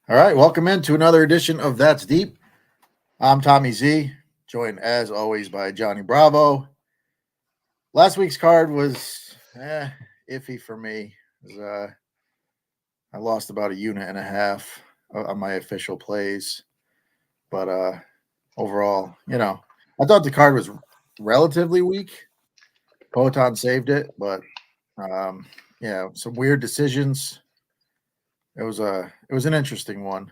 All right, welcome into another edition of That's Deep. I'm Tommy Z, joined as always by Johnny Bravo. Last week's card was iffy for me. I lost about a unit and a half on my official plays, but overall, I thought the card was relatively weak. Poton saved it, but some weird decisions. It was an interesting one.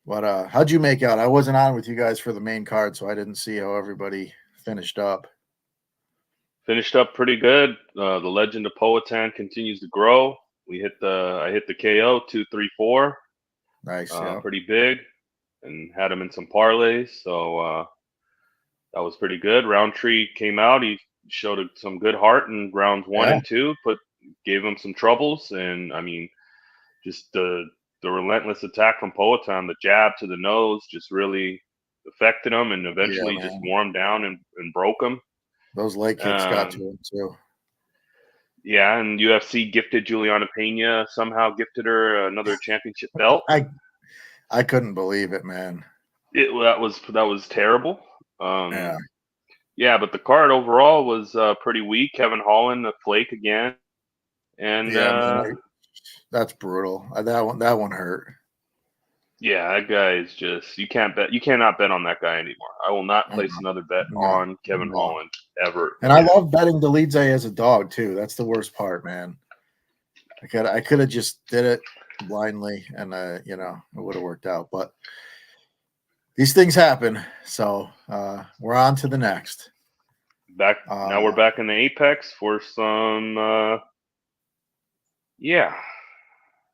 But how'd you make out? I wasn't on with you guys for the main card, so I didn't see how everybody finished up. Finished up pretty good. The legend of Poatan continues to grow. I hit the KO 2-3-4, Nice, yeah, pretty big, and had him in some parlays. So that was pretty good. Roundtree came out. He showed some good heart in rounds one yeah, and two. Gave him some troubles, and I mean, just the relentless attack from Poatan, the jab to the nose, just really affected him, and yeah, eventually just man. wore him down and broke him. Those leg kicks got to Um, him too. Yeah, and UFC gifted Juliana Pena, somehow gifted her another championship belt. I I couldn't believe it, man. That was terrible. Yeah, Um, yeah, but the card overall was pretty weak. Kevin Holland a flake again, and yeah, man. That's brutal. That one hurt. yeah, that guy is just you cannot bet on that guy anymore. I will not Uh, place another bet No, on Kevin no. Holland ever And I again. love betting Delize as a dog too. That's the worst part, man. I could have just did it blindly, and it would have worked out. But these things happen, so we're on to the next. Back now, we're Uh, back in the Apex for some. Yeah,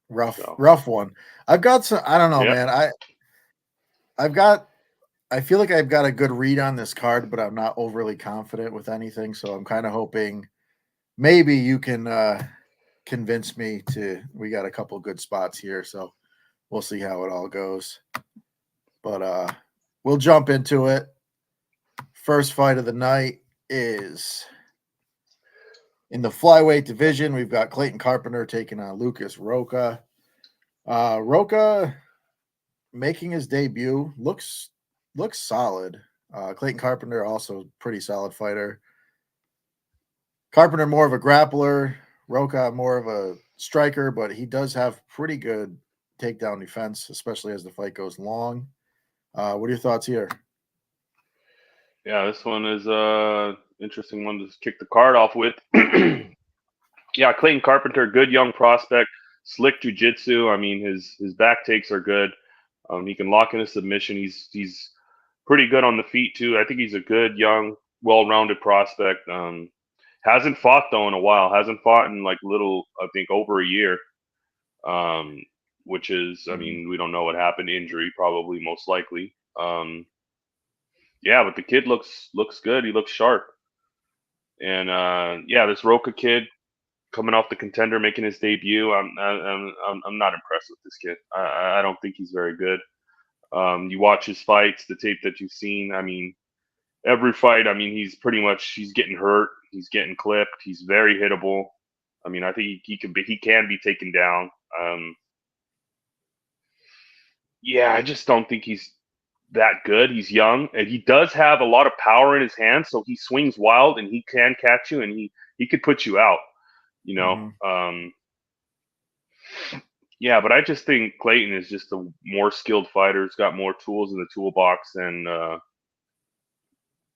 rough, so rough one. I've got some. I don't know, yep. man. I've got. I feel like I've got a good read on this card, but I'm not overly confident with anything. So I'm kind of hoping maybe you can convince me to. We got a couple good spots here, so we'll see how it all goes. But we'll jump into it. First fight of the night is in the flyweight division. We've got Clayton Carpenter taking on Lucas Roca. Roca making his debut looks solid. Clayton Carpenter also pretty solid fighter. Carpenter more of a grappler, Roca more of a striker, but he does have pretty good takedown defense, especially as the fight goes long. What are your thoughts here? Yeah, this one is interesting one to kick the card off with. Yeah, Clayton Carpenter, good young prospect, slick jujitsu. I mean, his back takes are good. He can lock in a submission. He's pretty good on the feet too. I think he's a good young, well-rounded prospect. Hasn't fought though in a while. Hasn't fought in like little, I think over a year. Um, which is, I Mhm. mean, we don't know what happened. Injury probably, most likely. Yeah, but the kid looks good. He looks sharp. And yeah, this Roca kid coming off the contender, making his debut. I'm not impressed with this kid. I don't think he's very good. You watch his fights, the tape that you've seen. I mean, every fight. I mean, he's getting hurt. He's getting clipped. He's very hittable. I mean, I think he can be taken down. Um, yeah, I just don't think he's that good. He's young and he does have a lot of power in his hands, so he swings wild and he can catch you and he could put you out. You know, Mhm. yeah, but I just think Clayton is just a more skilled fighter. He's got more tools in the toolbox, and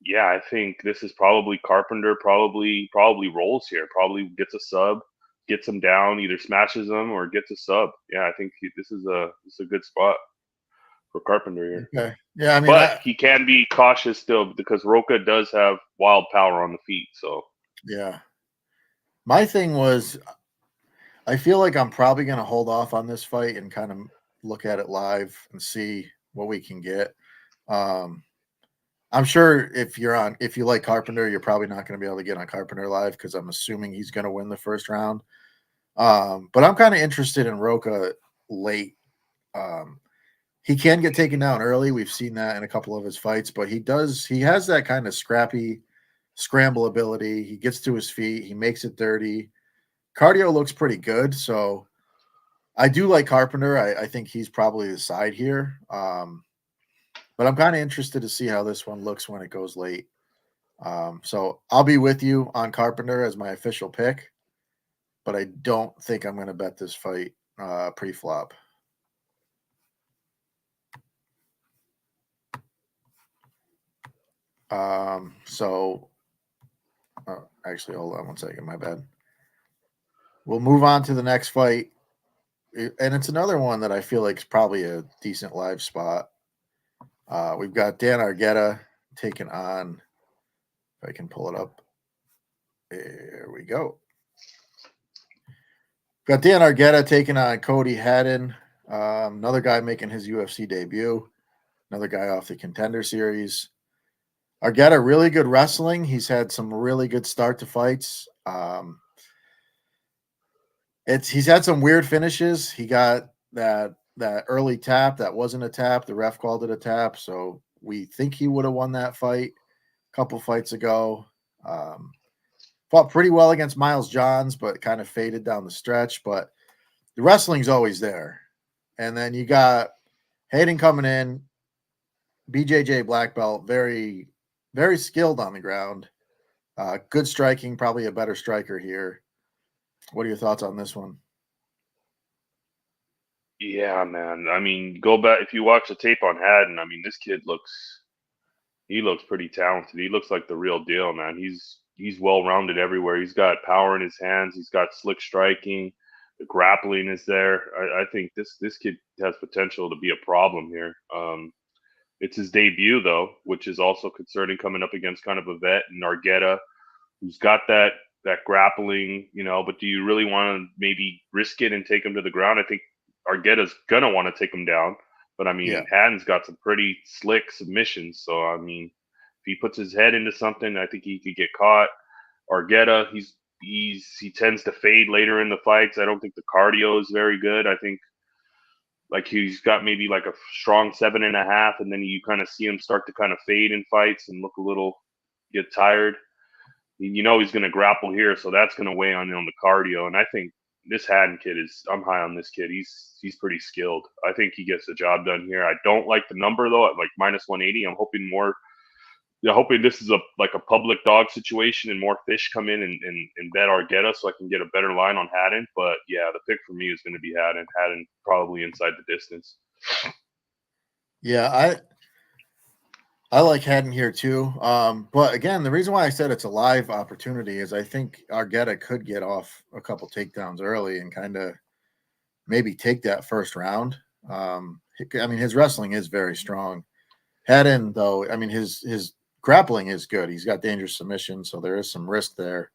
yeah, I think this is probably Carpenter. Probably rolls here. Probably gets a sub, gets him down, either smashes him or gets a sub. Yeah, I think this is a good spot for Carpenter here. Okay. Yeah, I mean, But he can be cautious still because Roca does have wild power on the feet. So yeah. My thing was, I feel like I'm probably going to hold off on this fight and kind of look at it live and see what we can get. Um, I'm sure if you like Carpenter, you're probably not going to be able to get on Carpenter live because I'm assuming he's going to win the first round. But I'm kind of interested in Roca late. Um, he can get taken down early. We've seen that in a couple of his fights, but he has that kind of scrappy scramble ability. He gets to his feet, he makes it dirty. Cardio looks pretty good, so I do like Carpenter. I think he's probably the side here. But I'm kind of interested to see how this one looks when it goes late. So I'll be with you on Carpenter as my official pick, but I don't think I'm going to bet this fight pre-flop. Actually, hold on one second. My bad. We'll move on to the next fight. And it's another one that I feel like is probably a decent live spot. We've got Dan Argueta taking on, if I can pull it up. There we go. Got Dan Argueta taking on Cody Haddon. Another guy making his UFC debut. Another guy off the Contender Series. Argueta, really good wrestling. He's had some really good start to fights. He's had some weird finishes. He got that early tap that wasn't a tap. The ref called it a tap, so we think he would have won that fight a couple fights ago. Fought pretty well against Miles Johns, but kind of faded down the stretch. But the wrestling's always there. And then you got Hayden coming in, BJJ black belt, very, very skilled on the ground. Good striking, probably a better striker here. What are your thoughts on this one? Yeah, man. I mean, go back if you watch the tape on Haddon. I mean, this kid looks pretty talented. He looks like the real deal, man. He's well rounded everywhere. He's got power in his hands. He's got slick striking. The grappling is there. I think this kid has potential to be a problem here. It's his debut though, which is also concerning coming up against kind of a vet and Argueta, who's got that grappling, but do you really want to maybe risk it and take him to the ground? I think Argueta's gonna want to take him down, but I mean, Haddon's got some pretty slick submissions. So I mean, if he puts his head into something, I think he could get caught. Argueta, he tends to fade later in the fights. I don't think the cardio is very good. I think like he's got maybe like a strong 7.5, and then you kind of see him start to kind of fade in fights and look a little get tired. He's going to grapple here, so that's going to weigh on the cardio. And I think this Haddon kid I'm high on this kid. He's pretty skilled. I think he gets the job done here. I don't like the number though at like -180. I'm hoping hoping this is a public dog situation and more fish come in and bet Argueta so I can get a better line on Haddon. But yeah, the pick for me is going to be Haddon. Haddon probably inside the distance. Yeah, I like Haddon here too. But again, the reason why I said it's a live opportunity is I think Argueta could get off a couple takedowns early and kind of maybe take that first round. I mean, his wrestling is very strong. Haddon, though, I mean, his grappling is good. He's got dangerous submissions, so there is some risk there.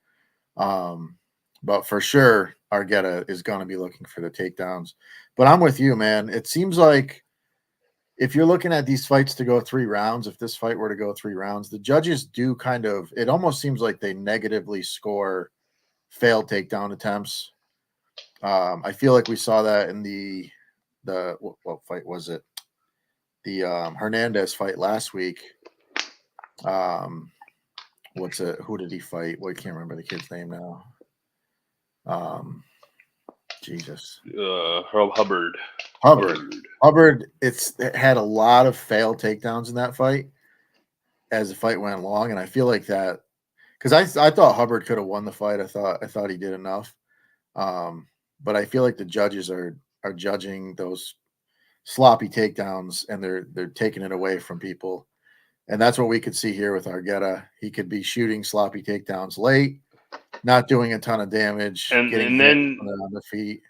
But for sure, Argueta is going to be looking for the takedowns. But I'm with you, man. It seems like if you're looking at these fights to go 3 rounds, if this fight were to go 3 rounds, the judges do it almost seems like they negatively score failed takedown attempts. I feel like we saw that in the what fight was it? The Hernandez fight last week. Who did he fight? Well, I can't remember the kid's name now. Jesus. Hubbard. It had a lot of failed takedowns in that fight as the fight went along, and I feel like that because I thought Hubbard could have won the fight. I thought he did enough, but I feel like the judges are judging those sloppy takedowns and they're taking it away from people, and that's what we could see here with Argueta. He could be shooting sloppy takedowns late, not doing a ton of damage, and then on the feet.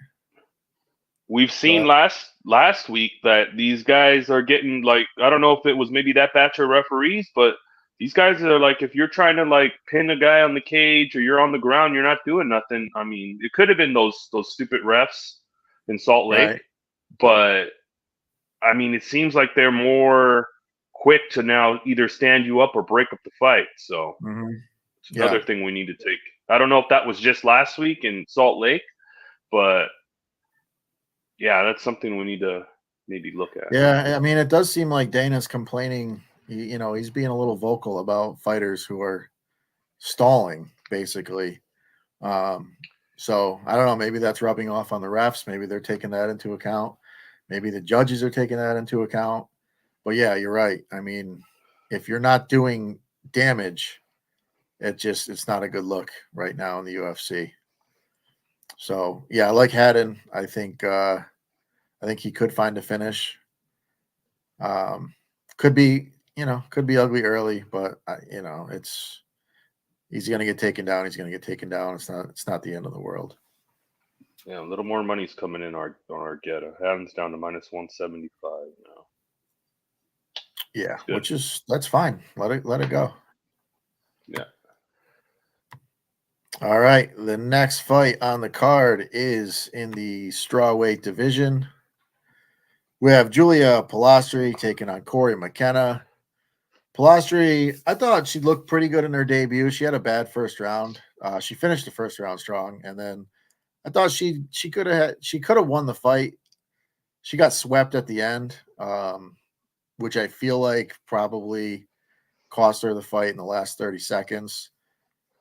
We've seen last week that these guys are getting I don't know if it was maybe that batch of referees, but these guys are if you're trying to pin a guy on the cage or you're on the ground, you're not doing nothing. I mean, it could have been those stupid refs in Salt Lake, right. But I mean, it seems like they're more quick to now either stand you up or break up the fight. So it's another thing we need to take. I don't know if that was just last week in Salt Lake, but yeah, that's something we need to maybe look at. Yeah, I mean, it does seem like Dana's complaining. He's being a little vocal about fighters who are stalling, basically. So I don't know. Maybe that's rubbing off on the refs. Maybe they're taking that into account. Maybe the judges are taking that into account. But yeah, you're right. I mean, if you're not doing damage, it's not a good look right now in the UFC. So yeah, I like Haddon. I think he could find a finish. Um, could be could be ugly early, but it's he's going to get taken down. He's going to get taken down. It's not the end of the world. Yeah, a little more money's coming in on Argetta. Haddon's down to -175 now. Yeah, Good. that's fine. Let it go. Yeah. All right, the next fight on the card is in the strawweight division. We have Julia Pilastri taking on Corey McKenna. Pilastri, I thought she looked pretty good in her debut. She had a bad first round. She finished the first round strong, and then I thought she could have won the fight. She got swept at the end, which I feel like probably cost her the fight in the last 30 seconds.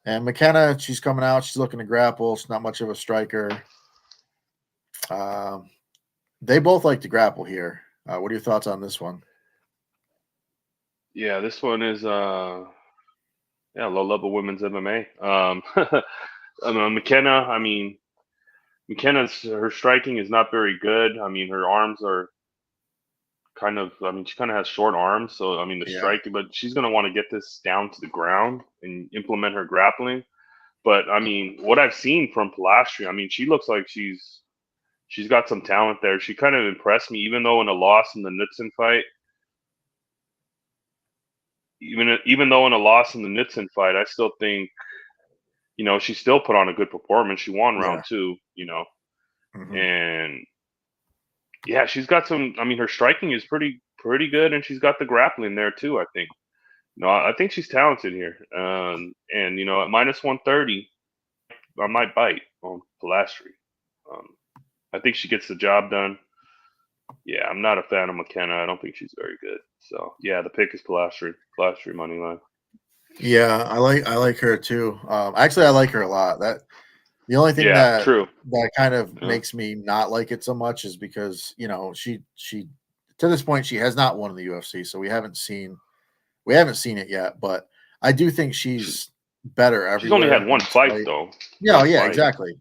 And McKenna, she's coming out. She's looking to grapple. She's not much of a striker. They both like to grapple here. What are your thoughts on this one? Yeah, this one is low level women's MMA. McKenna, McKenna's her striking is not very good. I mean, her arms are she kind of has short arms, so the Yeah, striking, but she's going to want to get this down to the ground and implement her grappling. But what I've seen from Pilastri, she looks like she's got some talent there. She kind of impressed me, even though in a loss in the Knudsen fight, even though in a loss in the Knudsen fight, I still think she still put on a good performance. She won round yeah. 2, Hmm. and yeah, she's got some. Her striking is pretty good, and she's got the grappling there too. I think. No, I think she's talented here. And at -130, I might bite on Pilastri. Um, I think she gets the job done. Yeah, I'm not a fan of McKenna. I don't think she's very good. So yeah, the pick is Pilastri. Pilastri money line. Yeah, I like her too. Actually, I like her a lot. That the only thing Yeah, that true. kind of Yeah. makes me not like it so much is because she to this point she has not won in the UFC, so we haven't seen it yet. But I do think She, she's better she's only everywhere had in one this fight fight. though. Yeah, One yeah, fight. exactly.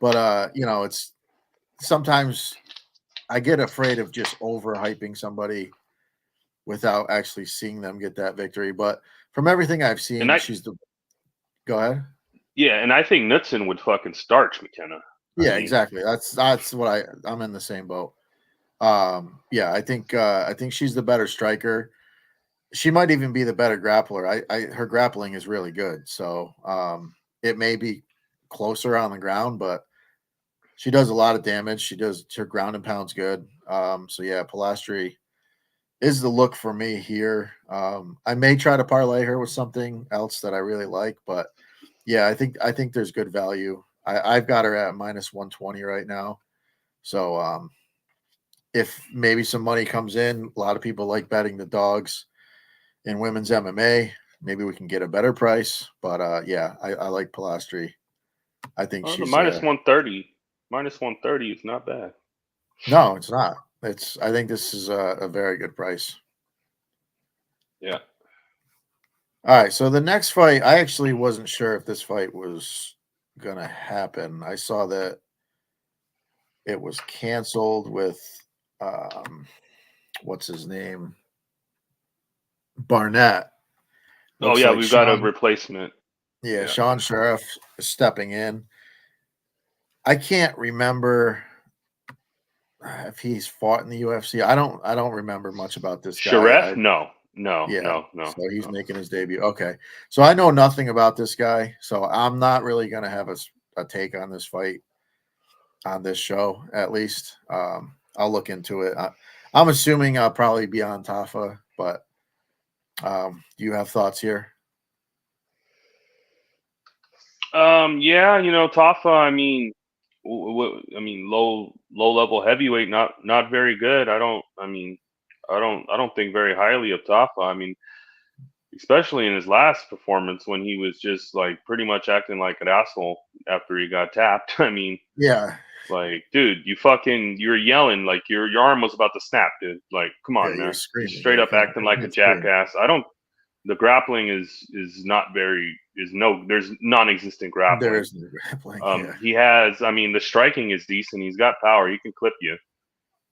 But it's sometimes I get afraid of just overhyping somebody without actually seeing them get that victory. But from everything I've And seen, I she's the go ahead. and I think Knudsen would fucking starch McKenna. I Yeah, mean, exactly. That's what I'm in the same boat. Yeah, I think she's the better striker. She might even be the better grappler. Her grappling is really good. So it may be closer on the ground, but she does a lot of damage. She does her ground and pound's good. So yeah, Pilastri is the look for me here. I may try to parlay her with something else that I really like, but yeah, I think there's good value. I've got her at -120 right now. So if maybe some money comes in, a lot of people like betting the dogs in women's MMA. Maybe we can get a better price. But yeah, I like Pilastri. I think the she's -130 is not bad. no, it's not. I think this is a very good price. Yeah. All right, so the next fight, I actually wasn't sure if this fight was gonna happen. I saw that it was canceled with um, what's his name, Barnett. Oh Looks yeah, like we've got a Sean. replacement. Yeah, Yeah. Sean Sheriff is stepping in. I can't remember if he's fought in the UFC. I don't remember much about this guy. Sharef? No. No, Yeah, no, no, so he's no. making his debut. Okay. So I know nothing about this guy, so I'm not really gonna have a take on this fight on this show, at least. I'll look into it. I'm assuming I'll probably be on Tafa, but do you have thoughts here? Yeah, Tafa, low level heavyweight, not very good. I don't think very highly of Tafa. especially in his last performance when he was just like pretty much acting like an asshole after he got tapped. I mean, Yeah. like, dude, you were yelling like your arm was about to snap, dude. Like, come Yeah, on, you're man. Just screaming. straight Yeah, up come on. acting like a Can't scream. jackass. I don't. The grappling is not very is no. There's non-existent There grappling. is no grappling. Yeah. He has. I mean, the striking is decent. He's got power. He can clip you,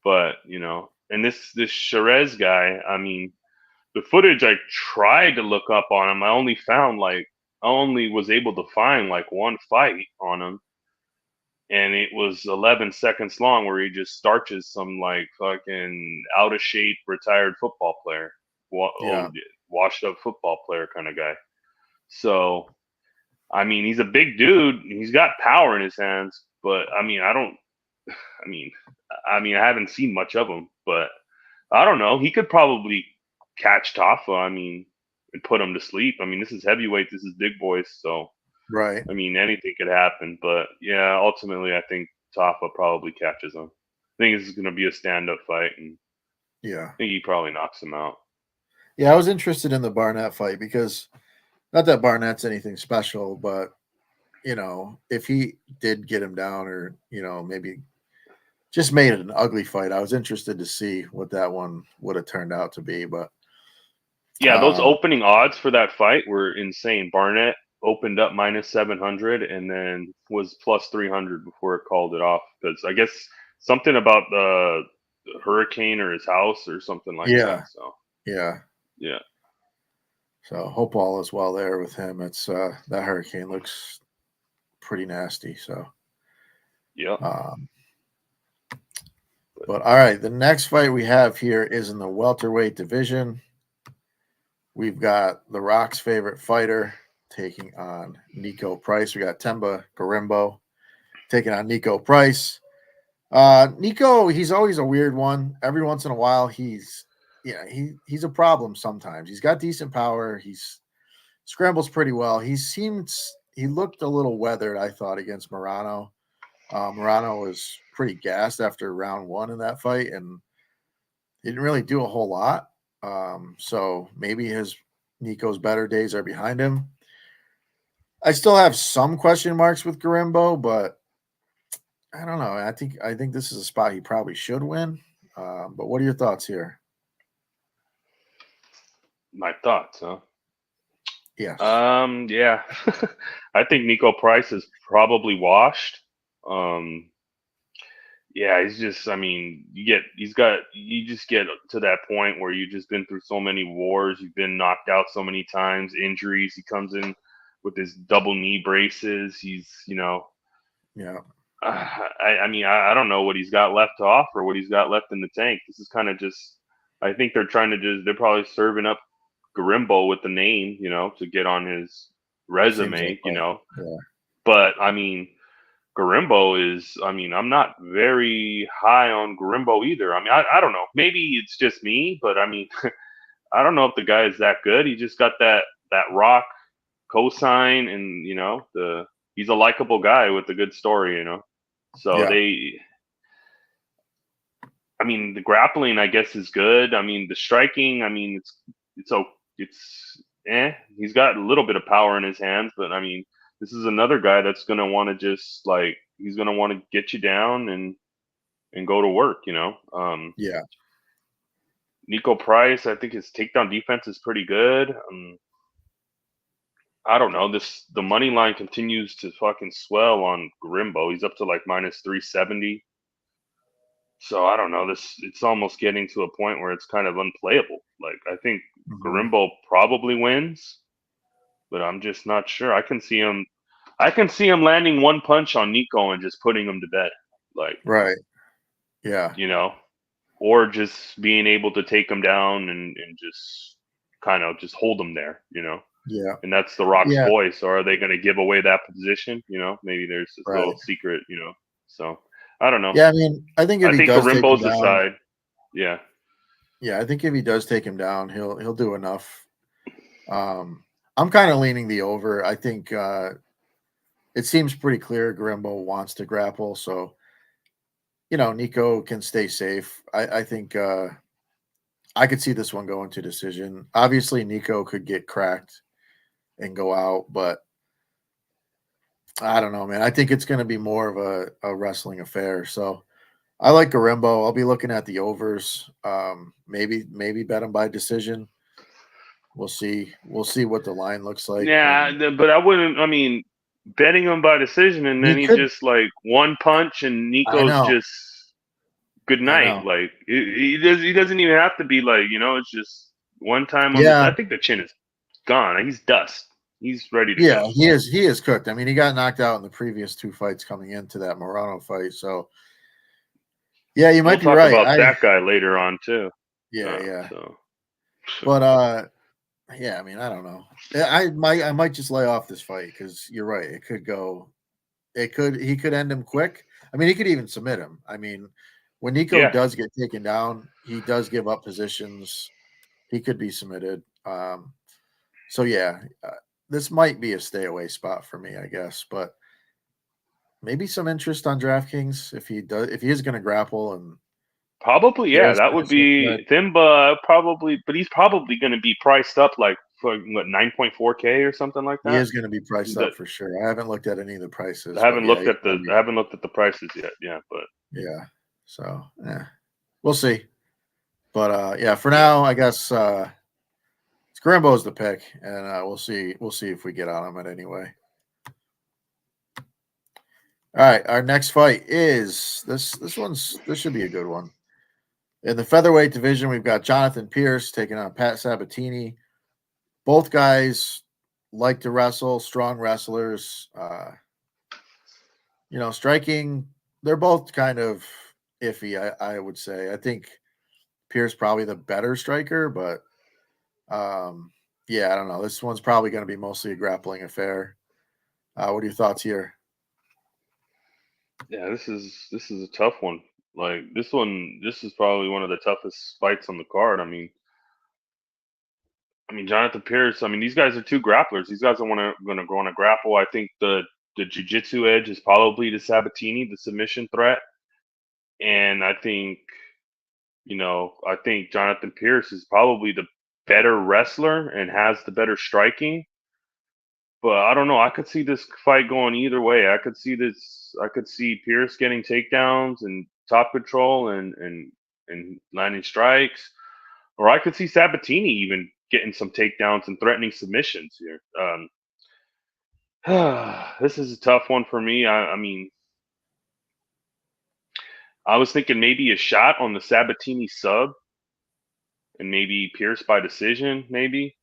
but and this Sherez guy. I mean, the footage I tried to look up on him, I only was able to find like one fight on him, and it was 11 seconds long where he just starches some like fucking out of shape retired football player, Yeah. washed up football player kind of guy. So I mean, he's a big dude. He's got power in his hands, but I mean, I don't. I mean, I haven't seen much of him, but I don't know. He could probably catch Tafa. I mean, and put him to sleep. I mean, this is heavyweight. This is big boys. So Right. I mean, anything could happen. But yeah, ultimately, I think Tafa probably catches him. I think this is going to be a stand-up fight, and Yeah. I think he probably knocks him out. Yeah, I was interested in the Barnett fight because not that Barnett's anything special, but if he did get him down or, maybe just made it an ugly fight, I was interested to see what that one would have turned out to be. But Yeah, those um, opening odds for that fight were insane. Barnett opened up minus 700 and then was plus 300 before it called it off because I guess something about the hurricane or his house or something like that. yeah, So yeah. yeah, So hope all is well there with him. It's that hurricane looks pretty nasty. So, yeah. um, but all right, the next fight we have here is in the welterweight division. We've got The Rock's favorite fighter taking on Nico Price. We got Temba Garimbo taking on Nico Price. Nico, he's always a weird one. Every once in a while, he's a problem sometimes. He's got decent power. He's scrambles pretty well. He looked a little weathered, I thought, against Morano. Morano was pretty gassed after round one in that fight, and he didn't really do a whole lot. So maybe Nico's better days are behind him. I still have some question marks with Garimbo, but I don't know. I think this is a spot he probably should win. But what are your thoughts here? My thoughts, huh? Yes. Yeah, I think Nico Price is probably washed. Um, yeah, he's just. I mean, you just get to that point where you've just been through so many wars. You've been knocked out so many times, injuries. He comes in with his double knee braces. Yeah. I mean, I don't know what he's got left to offer, what he's got left in the tank. This is kind of just. I think they're probably serving up Garimbo with the name, to get on his Seems that way. resume. Yeah. But I mean, Garimbo is, I mean, I'm not very high on Garimbo either. I mean, I don't know. Maybe it's just me, but I mean, I don't know if the guy is that good. He just got that rock cosign, and he's a likable guy with a good story. So Yeah. I mean, the grappling I guess is good. I mean, the striking, I mean, it's it's He's got a little bit of power in his hands, but I mean, this is another guy that's gonna want to just like he's gonna want to get you down and go to work. Yeah. Nico Price, I think his takedown defense is pretty good. I don't know. The money line continues to fucking swell on Garimbo. He's up to like minus 370. So I don't know. It's almost getting to a point where it's kind of unplayable. Like I think Mhm. Garimbo probably wins, but I'm just not sure. I can see him landing one punch on Nico and just putting him to bed. Like, Right. Yeah. you know, or just being able to take him down and just kind of just hold him there. Yeah. And that's the Rock's Yeah. voice. Or are they going to give away that position? Maybe there's this little Right. secret. So I don't know. Yeah. I mean, I think if I he think does take him Garimbo's the down, side. Yeah. yeah, I think if he does take him down, he'll do enough. I'm kind of leaning the over. I think it seems pretty clear Garimbo wants to grapple, so Nico can stay safe. I think I could see this one going to decision. Obviously, Nico could get cracked and go out, but I don't know, man. I think it's going to be more of a wrestling affair. So I like Garimbo. I'll be looking at the overs. Maybe bet him by decision. We'll see. We'll see what the line looks like Yeah, when but I wouldn't. I mean, betting him by decision, and then he he could. just like one punch, and I Nico's know. just good I night. know. Like he doesn't even have to be like, it's just one time on the. Yeah. I think the chin is gone. He's dust. He's ready to Yeah. go. He is cooked. I mean, he got knocked out in the previous 2 fights coming into that Morano fight. So yeah, you We'll might be talk right. about that guy later on too. Yeah. So But yeah, I mean, I don't know. I might just lay off this fight because you're right. It could go. He could end him quick. I mean, he could even submit him. I mean, when Nico yeah, does get taken down, he does give up positions. He could be submitted. So yeah, this might be a stay away spot for me, I guess. But maybe some interest on DraftKings if he does. If he is going to grapple and probably yeah. there's That would finishes, but be Thimba probably, but he's probably going to be priced up like for what 9.4K or something like he that. is going to be priced That up for sure. I haven't looked at any of the prices, I but haven't yeah, looked he's at going the to be. I haven't looked at the prices yet. Yeah, but Yeah. So yeah, we'll see. But yeah, for yeah. now, I guess Scrambo's the pick, and we'll see. We'll see if we get on him at anyway. All right, our next fight is this. This should be a good one. In the featherweight division, we've got Jonathan Pierce taking on Pat Sabatini. Both guys like to wrestle, strong wrestlers. Striking. They're both kind of iffy. I would say. I think Pierce probably the better striker, but yeah, I don't know. This one's probably going to be mostly a grappling affair. What are your thoughts here? Yeah, this is a tough one. Like this is probably one of the toughest fights on the card. I mean, Jonathan Pierce. I mean, these guys are two grapplers. These guys are going to go on a grapple. I think the jiu-jitsu edge is probably to Sabatini, the submission threat, and I think Jonathan Pierce is probably the better wrestler and has the better striking. But I don't know. I could see this fight going either way. I could see this. I could see Pierce getting takedowns and top control and landing strikes, or I could see Sabatini even getting some takedowns and threatening submissions here. This is a tough one for me. I mean, I was thinking maybe a shot on the Sabatini sub and maybe Pierce by decision, maybe.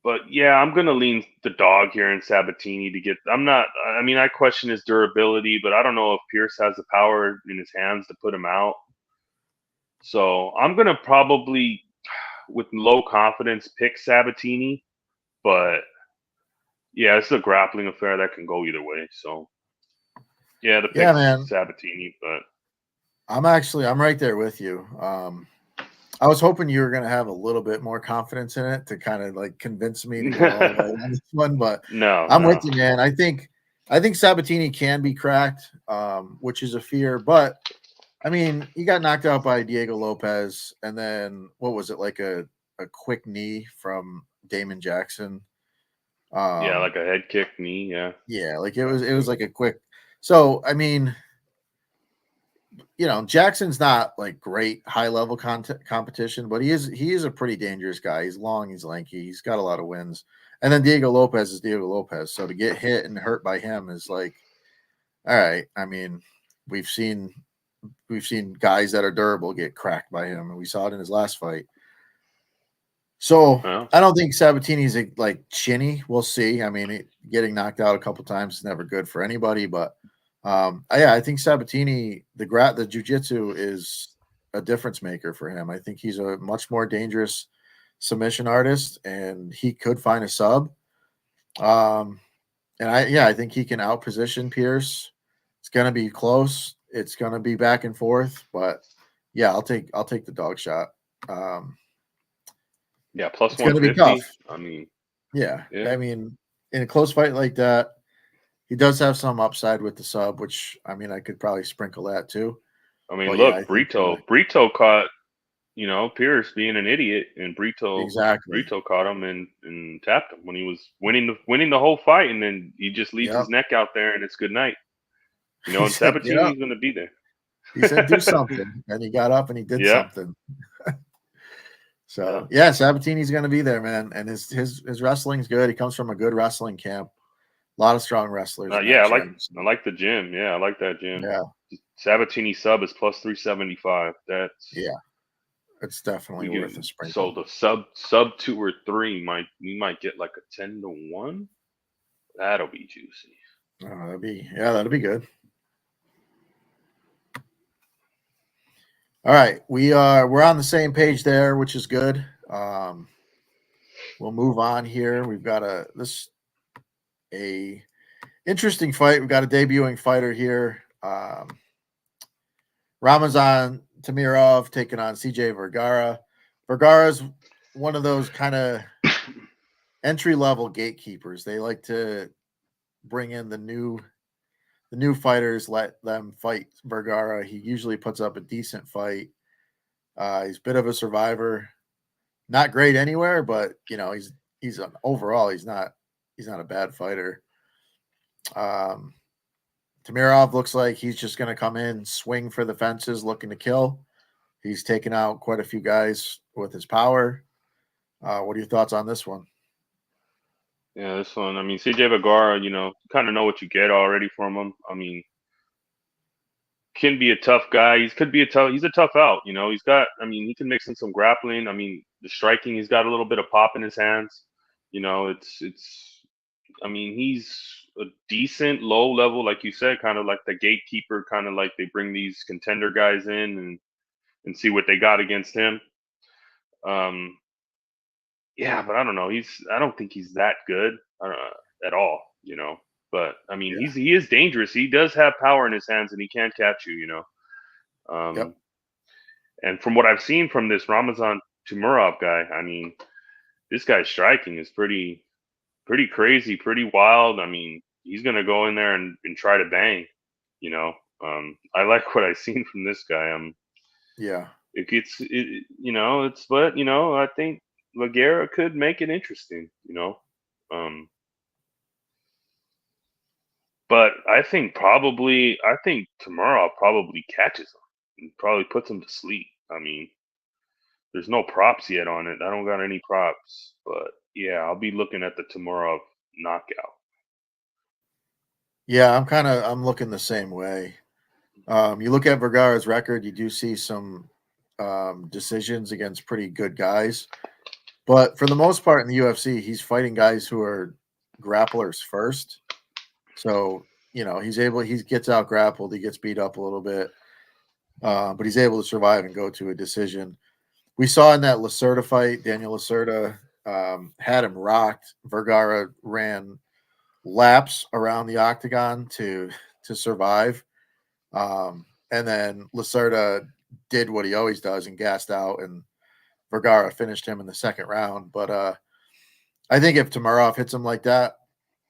But yeah, I'm gonna lean the dog here in Sabatini to get. I'm not. I mean, I question his durability, but I don't know if Pierce has the power in his hands to put him out. So I'm gonna probably, with low confidence, pick Sabatini. But yeah, it's a grappling affair that can go either way. So yeah, the Yeah, pick's man. Sabatini, but I'm right there with you. I was hoping you were going to have a little bit more confidence in it to kind of like convince me to go all the way on this one, but I'm with no. you, man. I think Sabatini can be cracked, which is a fear, but I mean, he got knocked out by Diego Lopez, and then what was it like a quick knee from Damon Jackson? Yeah, Um, like a head kick knee. Yeah, yeah, like it was last it was week. like a quick. So I mean, Jackson's not like great high level competition, but he is a pretty dangerous guy. He's long, he's lanky, he's got a lot of wins. And then Diego Lopez is Diego Lopez, so to get hit and hurt by him is like, all right. I mean, we've seen guys that are durable get cracked by him, and we saw it in his last fight. So Well, I don't think Sabatini's like chinny. We'll see. I mean, getting knocked out a couple times is never good for anybody, but yeah, I think Sabatini, the jiu-jitsu is a difference maker for him. I think he's a much more dangerous submission artist, and he could find a sub. Um, and I think he can outposition Pierce. It's gonna be close. It's gonna be back and forth, but yeah, I'll take the dog shot. Um, yeah, plus it's gonna be tough. 150. I mean, Yeah, yeah. I mean, in a close fight like that, he does have some upside with the sub, which I mean, I could probably sprinkle that too. I mean, But yeah, I look, think Brito caught Pierce being an idiot, and Exactly. Brito caught him and tapped him when he was winning the whole fight, and then he just leaves Yep. his neck out there, and it's good night. He And said, "Get up." Sabatini's going to be there. He said, "Do something," and he got up and he did Yeah. something. So yeah, Sabatini's going to be there, man, and his wrestling's good. He comes from a good wrestling camp. A lot of strong wrestlers in that gym. I like the gym. Yeah, I like that gym. Yeah, Sabatini sub is plus 375. That's it's definitely worth a so sprinkle. the sub 2 or 3 we might get like a 10-1. That'll be juicy. Oh, that'd be good. All right, we're on the same page there, which is good. We'll move on here. We've got a interesting fight. We've got a debuting fighter here. Ramazan Tamirov taking on CJ Vergara. Vergara's one of those kind of entry level gatekeepers. They like to bring in the new fighters, let them fight Vergara. He usually puts up a decent fight. He's a bit of a survivor. Not great anywhere, but he's an overall he's not a bad fighter. Tamirov looks like he's just going to come in, swing for the fences, looking to kill. He's taken out quite a few guys with his power. What are your thoughts on this one? Yeah, this one. I mean, CJ Vergara, kind of know what you get already from him. I mean, can be a tough guy. He's a tough out. He can mix in some grappling. I mean, the striking, he's got a little bit of pop in his hands. He's a decent low level, like you said, kind of like the gatekeeper, kind of like they bring these contender guys in and see what they got against him. Yeah, but I don't know. I don't think he's that good at all. But I mean, he is dangerous. He does have power in his hands, and he can catch you. Yep. And from what I've seen from this Ramazan Timurov guy, I mean, this guy's striking is pretty crazy, pretty wild. I mean, he's gonna go in there and try to bang. I like what I've seen from this guy. Yeah. I think Lagera could make it interesting. But I think Timurov probably catches him and probably puts him to sleep. I mean, there's no props yet on it. I don't got any props, but yeah, I'll be looking at the Timurov knockout. Yeah, I'm looking the same way. You look at Vergara's record, you do see some decisions against pretty good guys. But for the most part in the UFC, he's fighting guys who are grapplers first. So, he gets out grappled, he gets beat up a little bit, but he's able to survive and go to a decision. We saw in that Lacerda fight, Daniel Lacerda had him rocked. Vergara ran laps around the octagon to survive. And then Lacerda did what he always does and gassed out, and Vergara finished him in the second round. But I think if Tamirov hits him like that,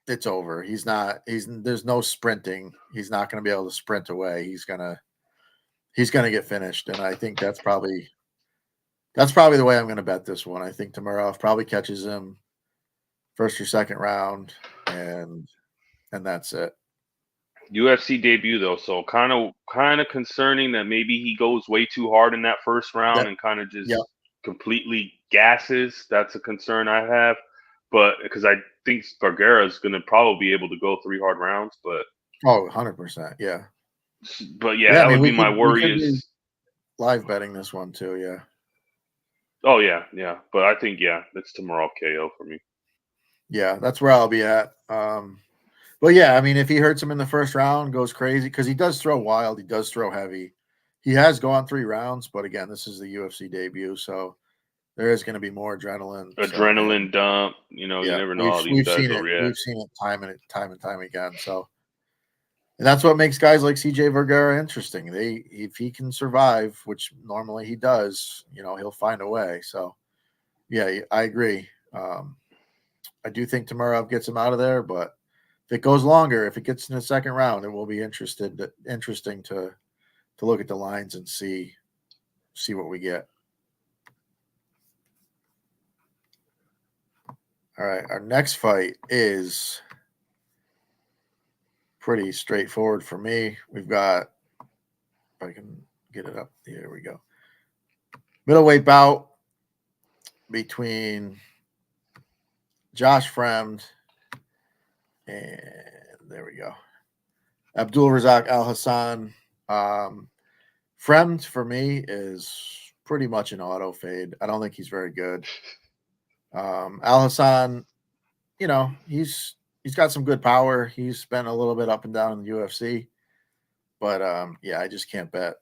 it's over. There's no sprinting. He's not going to be able to sprint away. He's going to get finished. And I think that's probably the way I'm going to bet this one. I think Tamirov probably catches him first or second round, and that's it. UFC debut though, so kind of concerning that maybe he goes way too hard in that first round and kind of just completely gasses. That's a concern I have, but because I think Vergara is going to probably be able to go 3 hard rounds, but 100%, yeah. But yeah, that would be my worry. Is live betting this one too, yeah. Oh yeah, but I think that's Timurov KO for me. Yeah, that's where I'll be at. But yeah, I mean, if he hurts him in the first round, goes crazy, because he does throw wild, he does throw heavy. He has gone 3 rounds, but again, this is the UFC debut, so there is going to be more adrenaline. Adrenaline dump. You never know how these guys will react. We've seen it time and time again. So, and that's what makes guys like CJ Vergara interesting. If he can survive, which normally he does, he'll find a way. So, yeah, I agree. I do think Tamirov gets him out of there, but if it goes longer, if it gets in the second round, it will be interesting to look at the lines and see what we get. All right, our next fight is pretty straightforward for me. We've got, if I can get it up, here we go. Middleweight bout between Josh Fremd and there we go. Abdul Razak Al Hassan. Fremd for me is pretty much an auto fade. I don't think he's very good. Al Hassan, you know, he's got some good power. He's been a little bit up and down in the UFC, but yeah, I just can't bet.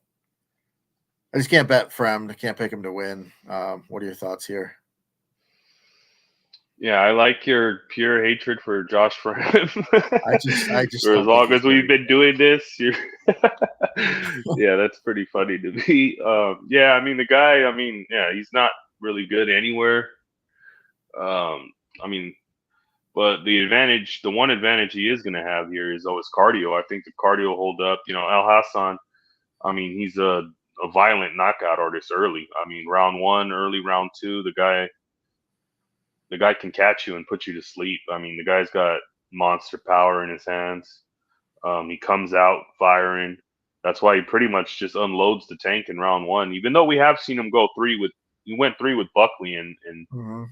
I just can't bet Fremd. I can't pick him to win. What are your thoughts here? Yeah, I like your pure hatred for Josh Fram. I just For as don't think long he's as we've very been doing this, you're yeah, that's pretty funny to me. Yeah, I mean the guy. I mean, yeah, he's not really good anywhere. I mean, but the one advantage he is going to have here is always cardio. I think the cardio will hold up. You know, Al Hassan. I mean, he's a violent knockout artist early. I mean, round one, early round two, the guy can catch you and put you to sleep. I mean, the guy's got monster power in his hands. He comes out firing. That's why he pretty much just unloads the tank in round one. Even though we have seen him go he went three with Buckley mm-hmm.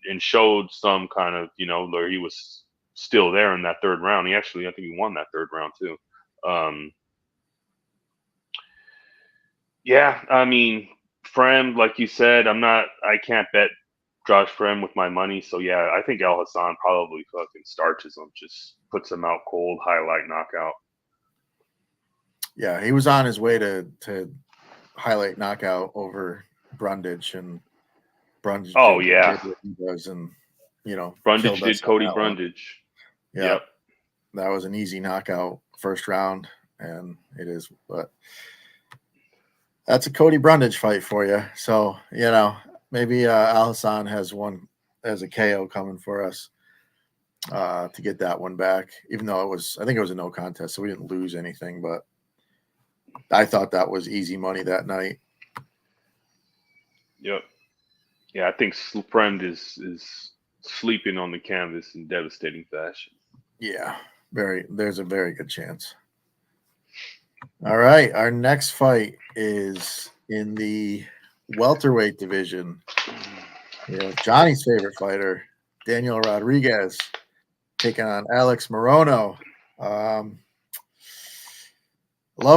and showed some kind of, you know, where he was still there in that third round. He actually, I think he won that third round too. Yeah, I mean, Frem, like you said, I can't bet Josh Frem with my money. So yeah, I think Al Hassan probably fucking starches him, just puts him out cold, highlight knockout. Yeah, he was on his way to highlight knockout over Brundage, and Brundage Oh did yeah, what he does, and you know, Brundage killed us did on Cody that one. Brundage. Yeah, Yep. that was an easy knockout first round, and it is, but that's a Cody Brundage fight for you. So you know, maybe Al Hassan has a KO coming for us to get that one back. Even though I think it was a no contest, so we didn't lose anything, but I thought that was easy money that night. Yep. Yeah, I think Frem is sleeping on the canvas in devastating fashion. Yeah, there's a very good chance. All right, our next fight is in the welterweight division. We have Johnny's favorite fighter, Daniel Rodriguez, taking on Alex Morono. Love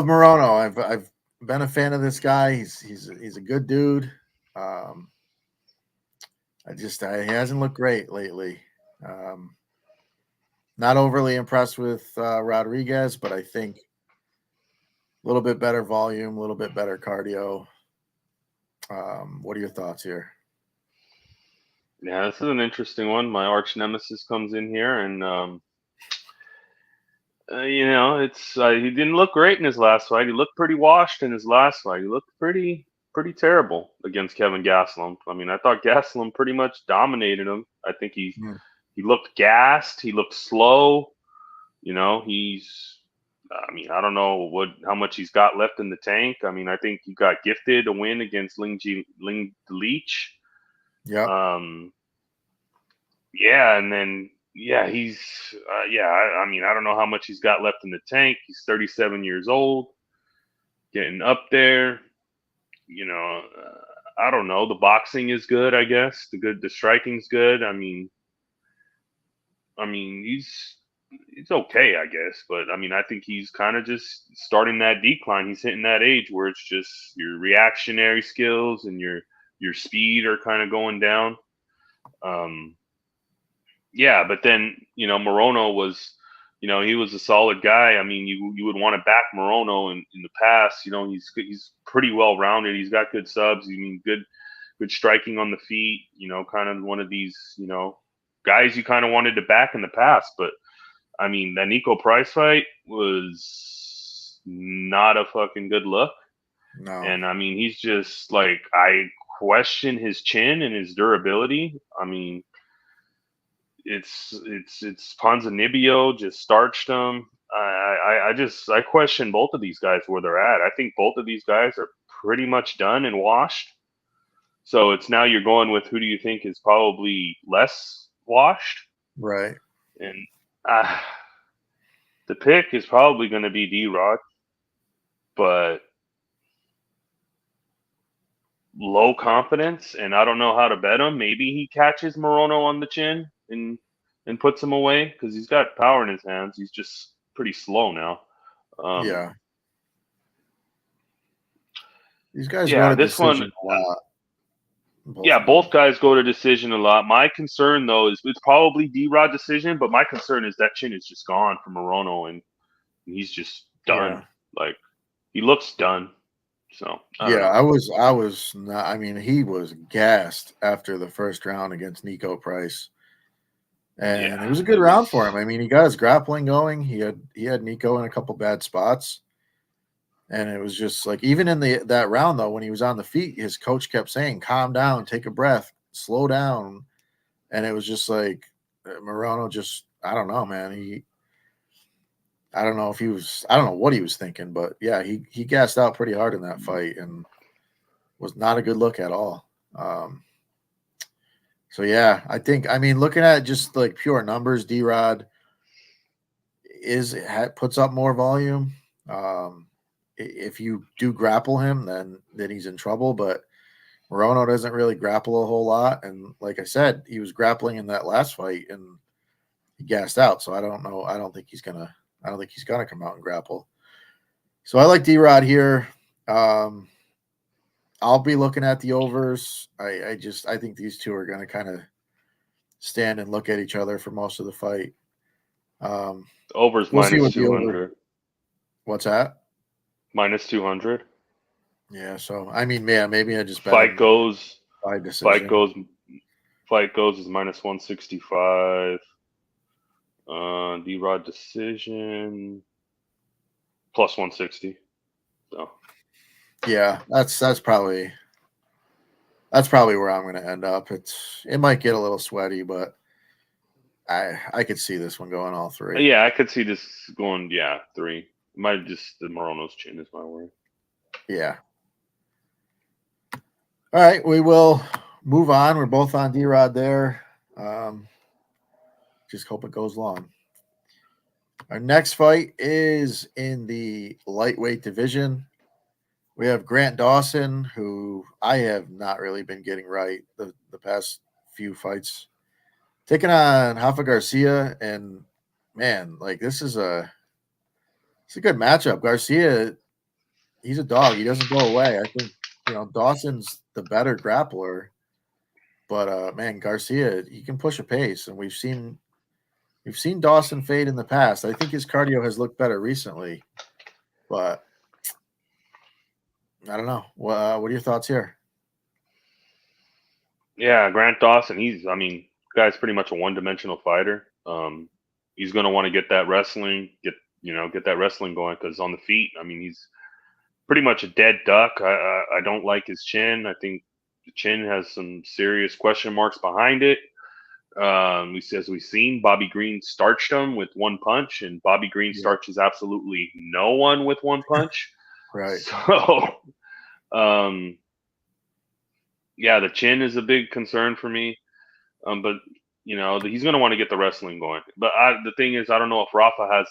Morono. I've been a fan of this guy. He's a good dude. He hasn't looked great lately. Not overly impressed with Rodriguez, but I think a little bit better volume, a little bit better cardio. What are your thoughts here? Yeah, this is an interesting one. My arch nemesis comes in here, and you know, it's he didn't look great in his last fight. He looked pretty washed in his last fight. He looked pretty terrible against Kevin Gastelum. I mean, I thought Gastelum pretty much dominated him. I think he looked gassed. He looked slow. You know, I mean, I don't know how much he's got left in the tank. I mean, I think he got gifted a win against Ling Leach. Yep. Yeah, and then yeah, I mean, I don't know how much he's got left in the tank. He's 37 years old, getting up there. You know, I don't know. The boxing is good, I guess. The striking's good. I mean, he's okay, I guess. But I mean, I think he's kind of just starting that decline. He's hitting that age where it's just your reactionary skills and your speed are kind of going down. Yeah, but then you know Morono was, you know, he was a solid guy. I mean, you would want to back Morono in the past. You know, he's pretty well rounded. He's got good subs. I mean, good striking on the feet. You know, kind of one of these, you know, guys you kind of wanted to back in the past. But I mean, that Nico Price fight was not a fucking good look. No. And I mean, he's just like, I question his chin and his durability. I mean, it's Ponzinibbio just starched him. I question both of these guys where they're at. I think both of these guys are pretty much done and washed. So it's now you're going with who do you think is probably less washed. Right. And the pick is probably going to be D-Rod, but low confidence, and I don't know how to bet him. Maybe he catches Morono on the chin and puts him away because he's got power in his hands. He's just pretty slow now. Yeah. These guys go Yeah, to this one. decision a lot. Yeah, both guys go to decision a lot. My concern, though, is it's probably D-Rod decision, but my concern is that chin is just gone from Morono, and he's just done. Yeah. Like, he looks done. So, I don't know. I was not, I mean, he was gassed after the first round against Nico Price. And Yeah, it was a good round for him. I mean, he got his grappling going. He had Nico in a couple bad spots. And it was just like, even in that round though, when he was on the feet, his coach kept saying, "Calm down, take a breath, slow down." And it was just like Morono just, I don't know, man. I don't know I don't know what he was thinking, but yeah, he gassed out pretty hard in that fight and was not a good look at all. So yeah, I mean, looking at just like pure numbers, D-Rod puts up more volume. If you do grapple him, then he's in trouble. But Morono doesn't really grapple a whole lot, and like I said, he was grappling in that last fight and he gassed out. So I don't know. I don't think he's gonna come out and grapple. So I like D-Rod here. I'll be looking at the overs. I think these two are gonna kind of stand and look at each other for most of the fight. Over's We'll see minus what the over. 200. What's that? Minus 200. Yeah, so I mean, yeah, maybe I just bet Fight goes by decision. Fight goes is minus 165. D-Rod decision plus 160. So yeah, that's probably where I'm going to end up. It might get a little sweaty, but I could see this one going all three. yeah, I could see this going 3. Might just the Morono's chin is my worry. Yeah. All right, we will move on. We're both on D-Rod there. Just hope it goes long. Our next fight is in the lightweight division. We have Grant Dawson, who I have not really been getting right the past few fights, taking on Rafa Garcia. And man, like it's a good matchup. Garcia, he's a dog. He doesn't go away. I think Dawson's the better grappler, but man, Garcia, he can push a pace, and we've seen Dawson fade in the past. I think his cardio has looked better recently, but I don't know. What are your thoughts here? Yeah, Grant Dawson, guy's pretty much a one-dimensional fighter. He's going to want to get that wrestling, get that wrestling going, because on the feet, he's pretty much a dead duck. I don't like his chin. I think the chin has some serious question marks behind it. As we've seen, Bobby Green starched him with one punch, and Bobby Green starches absolutely no one with one punch. Right. So, the chin is a big concern for me. But he's going to want to get the wrestling going. But the thing is, I don't know if Rafa has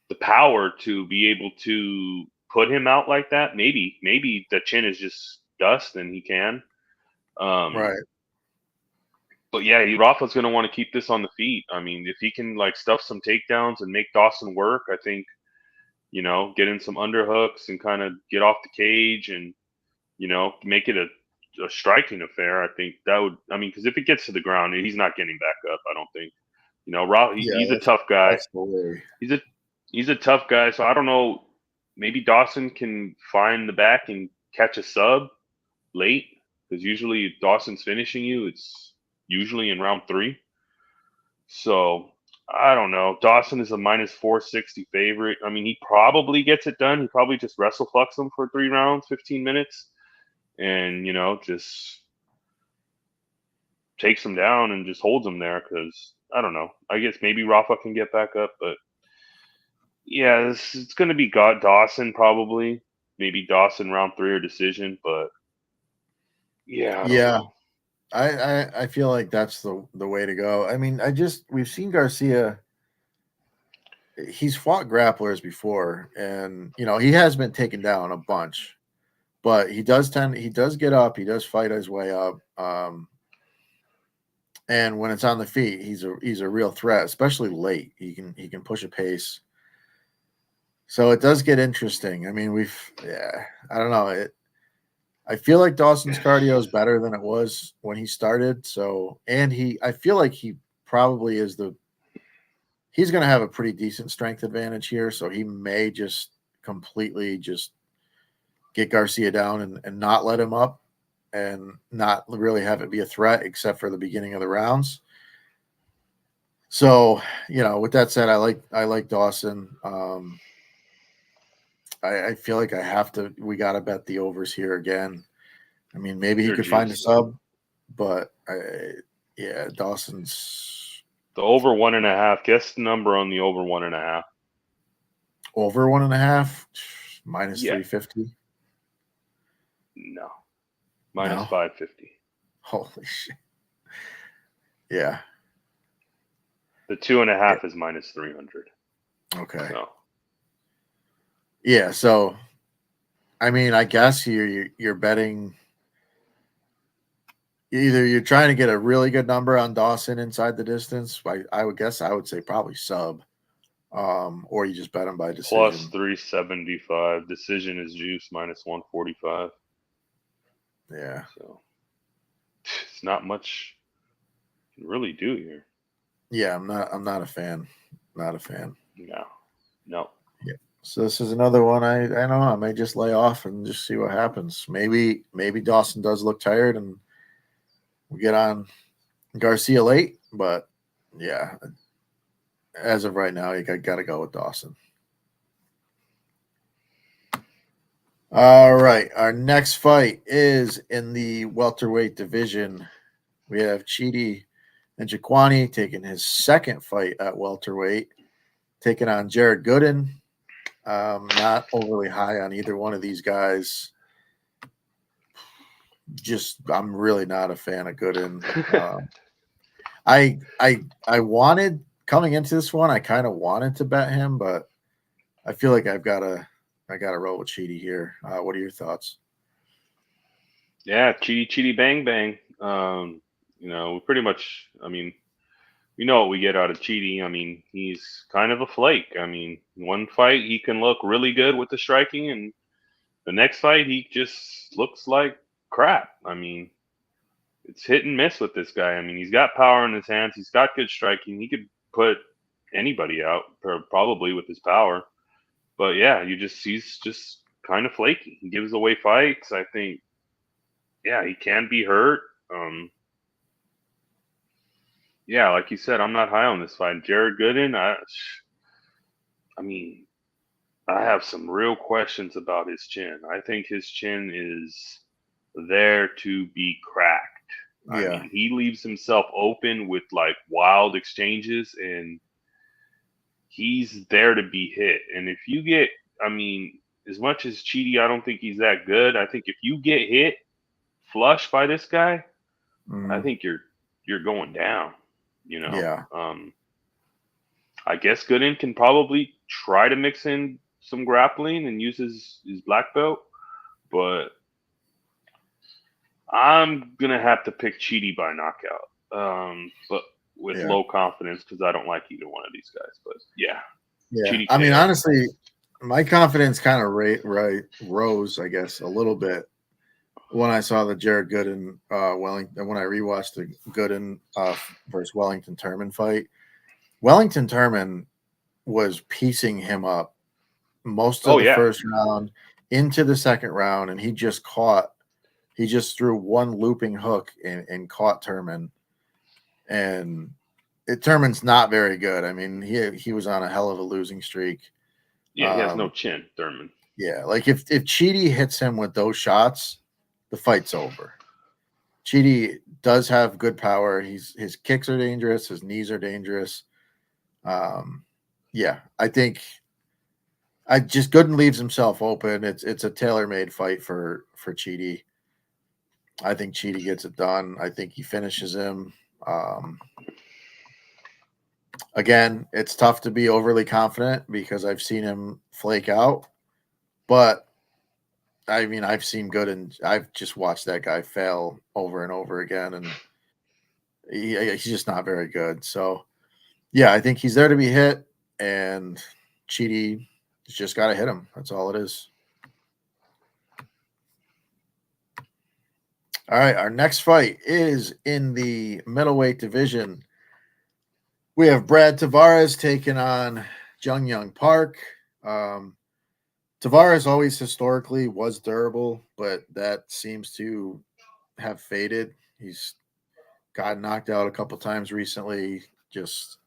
the power to be able to put him out like that. Maybe the chin is just dust and he can. Right. But yeah, Rafa's going to want to keep this on the feet. If he can stuff some takedowns and make Dawson work, I think, get in some underhooks and kind of get off the cage and, make it a striking affair. I think that would, because if it gets to the ground, he's not getting back up. I don't think, he's a tough guy. He's a tough guy. So I don't know. Maybe Dawson can find the back and catch a sub late, because usually if Dawson's finishing you, it's usually in round 3. So I don't know. Dawson is a minus 460 favorite. He probably gets it done. He probably just wrestle fucks him for 3 rounds, 15 minutes. And, just takes him down and just holds him there, because, I don't know. I guess maybe Rafa can get back up, but, yeah, it's going to be Dawson probably. Maybe Dawson round 3 or decision, but, yeah, I don't know. I feel like that's the way to go. I mean, we've seen Garcia. He's fought grapplers before, and he has been taken down a bunch, but he does get up, he does fight his way up. And when it's on the feet, he's a real threat, especially late. He can push a pace. So it does get interesting. I mean, I don't know. I feel like Dawson's cardio is better than it was when he started. So, and I feel like he probably he's going to have a pretty decent strength advantage here. So he may just completely just get Garcia down and not let him up and not really have it be a threat except for the beginning of the rounds. So, with that said, I like Dawson. I feel like we got to bet the overs here again. I mean, maybe he could find a sub, but Dawson's the over 1.5. Guess the number on the over 1.5. Over 1.5 minus 350. No, minus 550. Holy shit! Yeah, the 2.5 is minus 300. Okay. So. Yeah, so I mean, I guess you're betting. Either you're trying to get a really good number on Dawson inside the distance. I would say probably sub, or you just bet him by decision. Plus 375. Decision is juice minus 145. Yeah. So it's not much you can really do here. Yeah, I'm not a fan. Not a fan. No. Yeah. So this is another one. I don't know. I may just lay off and just see what happens. Maybe Dawson does look tired and we get on Garcia late, but yeah, as of right now, you got to go with Dawson. All right, our next fight is in the welterweight division. We have Chidi and Jaquani taking his second fight at welterweight, taking on Jared Gooden. Not overly high on either one of these guys. I'm really not a fan of Gooden. I wanted coming into this one, I kind of wanted to bet him, but I feel like I got to roll with Chidi here. What are your thoughts? Yeah, Chidi bang bang. We pretty much. I mean, we know what we get out of Chidi. I mean, he's kind of a flake. I mean, one fight he can look really good with the striking, and the next fight he just looks like crap. I mean, it's hit and miss with this guy. I mean, he's got power in his hands. He's got good striking. He could put anybody out, probably with his power. But yeah, he's just kind of flaky. He gives away fights. I think, yeah, he can be hurt. Yeah, like you said, I'm not high on this fight. Jared Gooden, I mean, I have some real questions about his chin. I think his chin is there to be cracked. Yeah. I mean, he leaves himself open with like wild exchanges, and he's there to be hit. And if you get, I mean, as much as Chidi, I don't think he's that good. I think if you get hit flush by this guy, I think you're going down. Yeah. I guess Gooden can probably try to mix in some grappling and use his black belt, but I'm gonna have to pick Chidi by knockout. But with low confidence because I don't like either one of these guys. But yeah. Chidi I mean, honestly, my confidence kind of rose, I guess, a little bit when I saw the Jared Gooden Wellington. When I rewatched the Gooden versus Wellington Turman fight, Wellington Turman was piecing him up most of the first round into the second round, and he just threw one looping hook and caught Turman. And Turman's not very good. I mean, he was on a hell of a losing streak. Yeah, he has no chin, Thurman. Yeah, like if Chidi hits him with those shots, the fight's over. Chidi does have good power. His kicks are dangerous. His knees are dangerous. Yeah, I think Gooden leaves himself open. It's a tailor-made fight for Chidi. I think Cheaty gets it done. I think he finishes him. Again, it's tough to be overly confident because I've seen him flake out, but I mean, I've seen good, and I've just watched that guy fail over and over again, and he's just not very good. So, yeah, I think he's there to be hit, and Cheaty just got to hit him. That's all it is. All right, our next fight is in the middleweight division. We have Brad Tavares taking on Jung Young Park. Tavares always historically was durable, but that seems to have faded. He's got knocked out a couple times recently. Just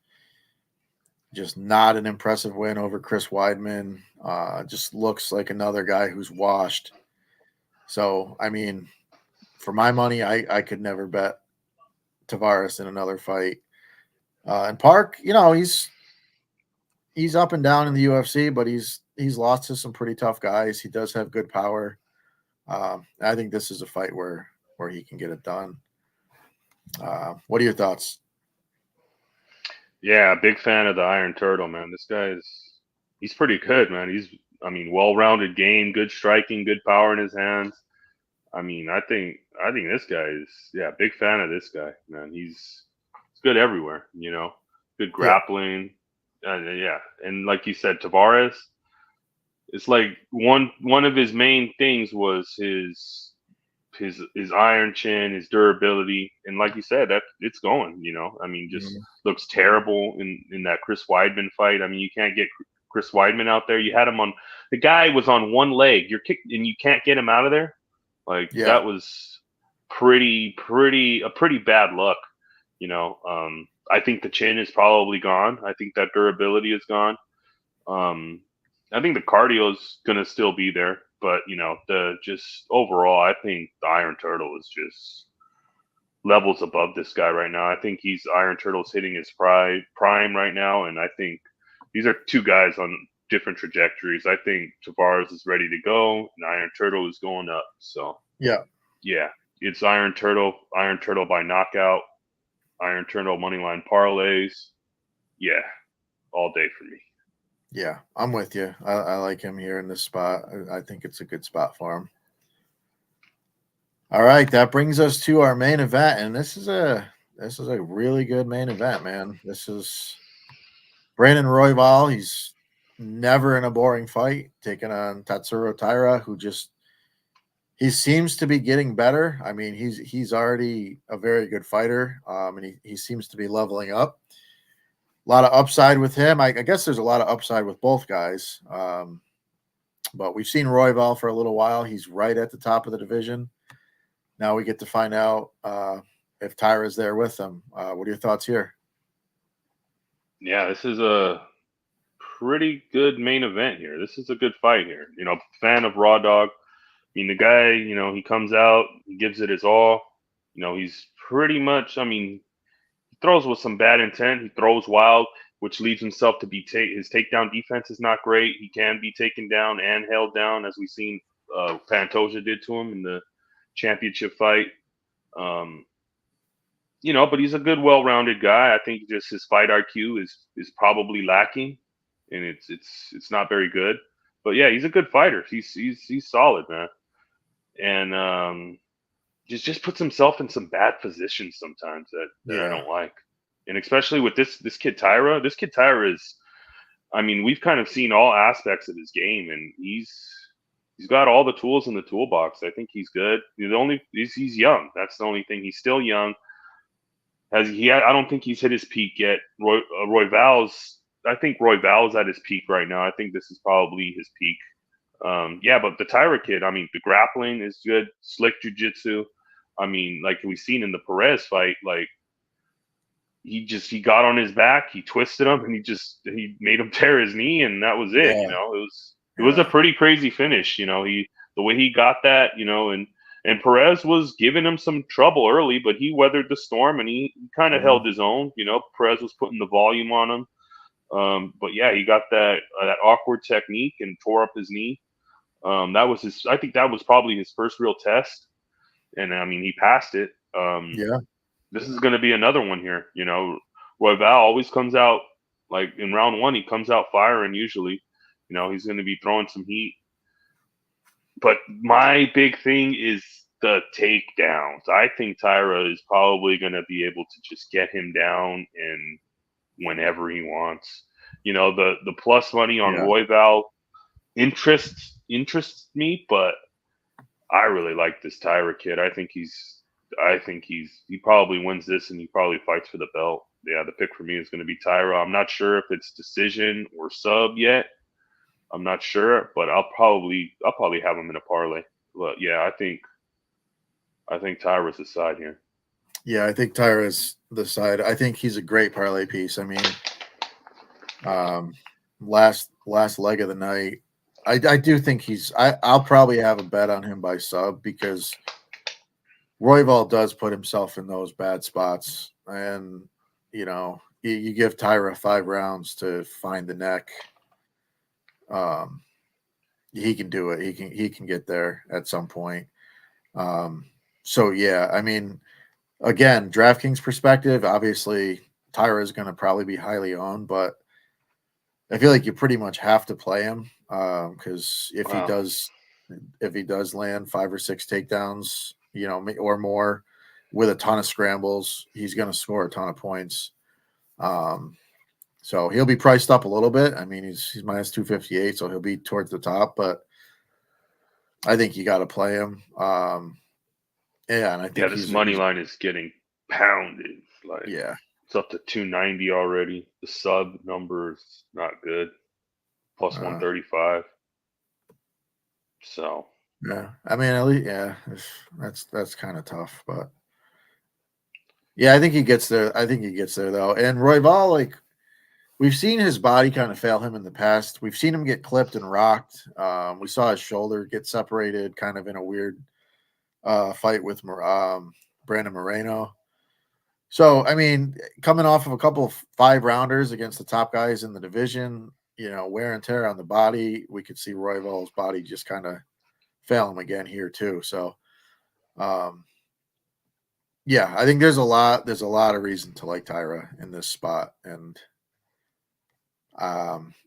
not an impressive win over Chris Weidman. Just looks like another guy who's washed. So, I mean, for my money, I could never bet Tavares in another fight. And Park, he's up and down in the UFC, but he's lost to some pretty tough guys. He does have good power. I think this is a fight where he can get it done. What are your thoughts? Yeah, big fan of the Iron Turtle, man. This he's pretty good, man. Well-rounded game, good striking, good power in his hands. I think this guy is, big fan of this guy, man. He's good everywhere, good grappling. Yeah. And like you said, Tavares, it's like one of his main things was his iron chin, his durability, and like you said, that it's going. Just looks terrible in that Chris Weidman fight. You can't get Chris Weidman out there. You had him on, the guy was on one leg. You're kicked, and you can't get him out of there. That was pretty bad luck. I think the chin is probably gone. I think that durability is gone. I think the cardio is gonna still be there, but just overall, I think the Iron Turtle is just levels above this guy right now. I think Iron Turtle's hitting his prime right now, and I think these are two guys on different trajectories. I think Tavares is ready to go, and Iron Turtle is going up. So yeah, it's Iron Turtle by knockout, Iron Turtle moneyline parlays. Yeah, all day for me. Yeah, I'm with you. I like him here in this spot. I think it's a good spot for him. All right, that brings us to our main event, and this is a really good main event, man. This is Brandon Royval. He's never in a boring fight, taking on Tatsuro Taira, who he seems to be getting better. I mean, he's already a very good fighter, and he seems to be leveling up. A lot of upside with him. I guess there's a lot of upside with both guys. But we've seen Royval for a little while. He's right at the top of the division. Now we get to find out if Taira's there with him. What are your thoughts here? Yeah, this is a pretty good main event here. This is a good fight here. Fan of Raw Dog. The guy, he comes out, he gives it his all. He's pretty much, he throws with some bad intent. He throws wild, which leaves himself to be his takedown defense is not great. He can be taken down and held down, as we've seen Pantoja did to him in the championship fight. But he's a good, well-rounded guy. I think just his fight IQ is probably lacking, and it's not very good. But yeah, he's a good fighter. He's solid, man, and just puts himself in some bad positions sometimes that I don't like. And especially with this kid Taira. This kid Taira is, we've kind of seen all aspects of his game, and he's got all the tools in the toolbox. I think he's good. He's young. That's the only thing. He's still young. I don't think he's hit his peak yet. I think Royval's at his peak right now. I think this is probably his peak. But the Taira kid, the grappling is good, slick jiu-jitsu. Like we've seen in the Perez fight, like he got on his back, he twisted him, and he made him tear his knee, and that was it. It was a pretty crazy finish. The way he got that, and Perez was giving him some trouble early, but he weathered the storm, and he kind of held his own. Perez was putting the volume on him. But yeah, he got that awkward technique and tore up his knee. I think that was probably his first real test. and I mean he passed it. Yeah. This is going to be another one here. You know, Royval always comes out like in round one. He comes out firing usually. You know, he's going to be throwing some heat. But my big thing is the takedowns. I think Taira is probably going to be able to just get him down and whenever he wants. You know, the plus money on Yeah. Royval interests me, but I really like this Taira kid. He probably wins this and he probably fights for the belt. Yeah, the pick for me is going to be Taira. I'm not sure if it's decision or sub yet. I'm not sure, but I'll probably have him in a parlay. But yeah, I think Taira's the side here. Yeah, I think Taira's the side. I think he's a great parlay piece. I mean, last leg of the night, I do think I'll probably have a bet on him by sub because Royval does put himself in those bad spots, and you know you give Taira 5 rounds to find the neck. He can do it. He can get there at some point. So yeah, I mean, again, DraftKings perspective, obviously Taira is going to probably be highly owned, but I feel like you pretty much have to play him because if he does land 5 or 6 takedowns, you know, or more with a ton of scrambles, he's going to score a ton of points. So he'll be priced up a little bit. I mean, he's minus 258, so he'll be towards the top, but I think you got to play him. Yeah, and I think This money line is getting pounded. Like yeah, it's up to 290 already. The sub number is not good. Plus 135. So yeah, I mean, at least that's kind of tough, but yeah, I think he gets there. I think he gets there though. And Royval, like we've seen his body kind of fail him in the past. We've seen him get clipped and rocked. We saw his shoulder get separated, kind of in a weird fight with Brandon Moreno. So, I mean, coming off of a couple of 5 rounders against the top guys in the division, you know, wear and tear on the body, we could see Royval's body just kind of fail him again here too. So, yeah, I think there's a lot of reason to like Taira in this spot, and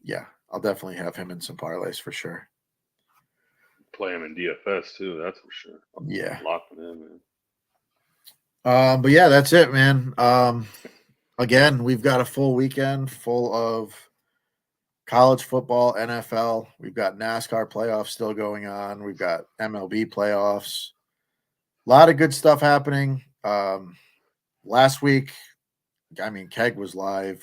yeah, I'll definitely have him in some parlays for sure. play him in DFS too. That's for sure. Yeah, locking in, man. But yeah, that's it, man. Again, we've got a full weekend full of college football, NFL. We've got NASCAR playoffs still going on. We've got MLB playoffs. A lot of good stuff happening. Last week, I mean, Keg was live,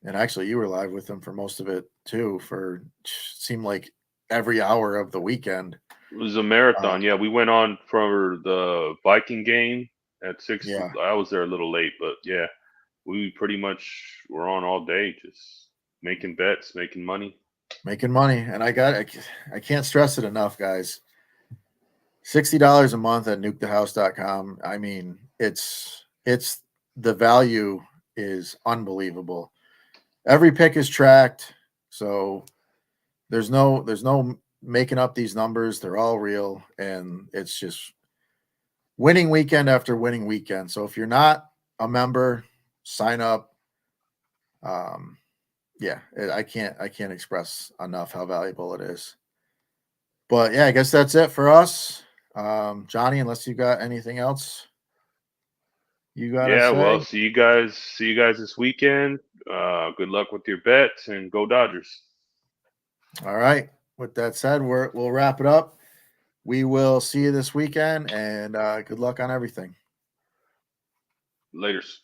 and actually, you were live with him for most of it too. For seemed like every hour of the weekend. It was a marathon. Yeah, we went on for the Viking game at 6. Yeah, I was there a little late, but yeah, we pretty much were on all day, just making bets, making money. and I can't stress it enough, guys. $60 a month at nukethehouse.com. I mean, it's the value is unbelievable. Every pick is tracked, so there's no making up these numbers. They're all real, and it's just winning weekend after winning weekend. So if you're not a member, sign up. Yeah, I can't express enough how valuable it is. But yeah, I guess that's it for us. Johnny, unless you got anything else you gotta Yeah, well, say. see you guys this weekend. Good luck with your bets and go Dodgers. All right. With that said, we'll wrap it up. We will see you this weekend, and good luck on everything. Laters.